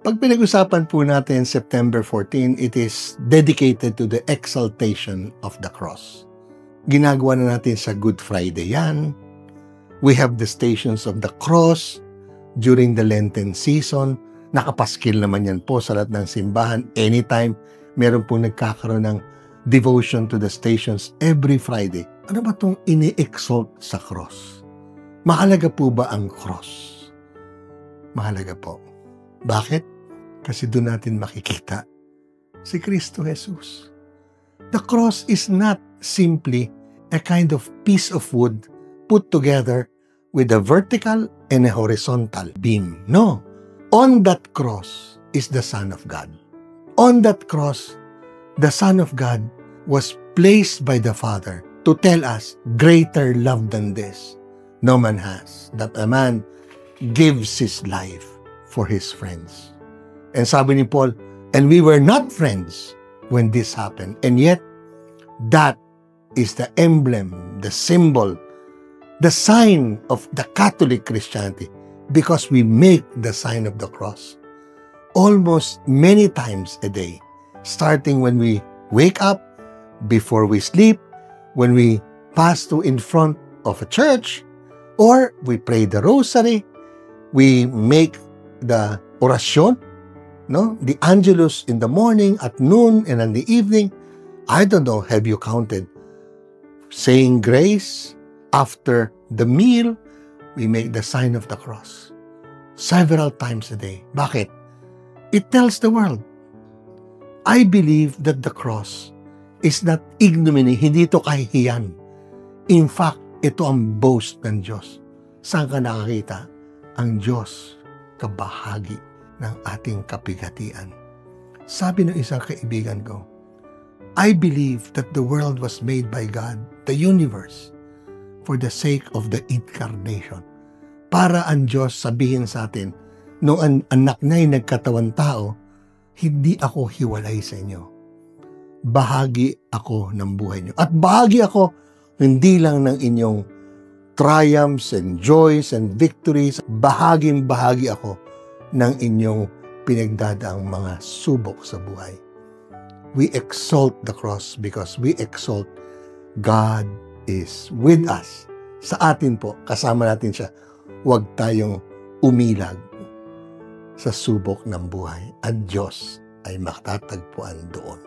Pag pinag-usapan po natin September 14, it is dedicated to the exaltation of the cross. Ginagawa na natin sa Good Friday yan. We have the Stations of the Cross during the Lenten season. Nakapaskil naman yan po sa lahat ng simbahan. Anytime meron pong nagkakaroon ng devotion to the stations every Friday. Ano ba itong ini-exalt sa cross? Mahalaga po ba ang cross? Mahalaga po. Bakit? Kasi doon natin makikita si Kristo Jesus. The cross is not simply a kind of piece of wood put together with a vertical and a horizontal beam. No. On that cross is the Son of God. On that cross, the Son of God was placed by the Father to tell us, greater love than this no man has, that a man gives his life for his friends. And sabi ni Paul, and we were not friends when this happened. And yet, that is the emblem, the symbol, the sign of the Catholic Christianity, because we make the sign of the cross almost many times a day, starting when we wake up, before we sleep, when we pass through in front of a church, or we pray the rosary, we make the oración, no? The Angelus in the morning, at noon, and in the evening. I don't know, have you counted? Saying grace after the meal, we make the sign of the cross several times a day. Bakit? It tells the world, I believe that the cross is not ignominy, hindi ito kahihiyan. In fact, ito ang boast ng Diyos. Saan ka nakakita? Ang Diyos, kabahagi ng ating kapigatian. Sabi ng isang kaibigan ko, I believe that the world was made by God, the universe, for the sake of the incarnation. Para ang Diyos sabihin sa atin, noong ang anak na'y nagkatawan tao, hindi ako hiwalay sa inyo. Bahagi ako ng buhay niyo. At bahagi ako hindi lang ng inyong triumphs and joys and victories. Bahagi ako ng inyong pinagdadaang mga subok sa buhay. We exalt the cross because we exalt God is with us. Sa atin po, kasama natin siya. Huwag tayong umilag sa subok ng buhay. At Diyos ay matatagpuan doon.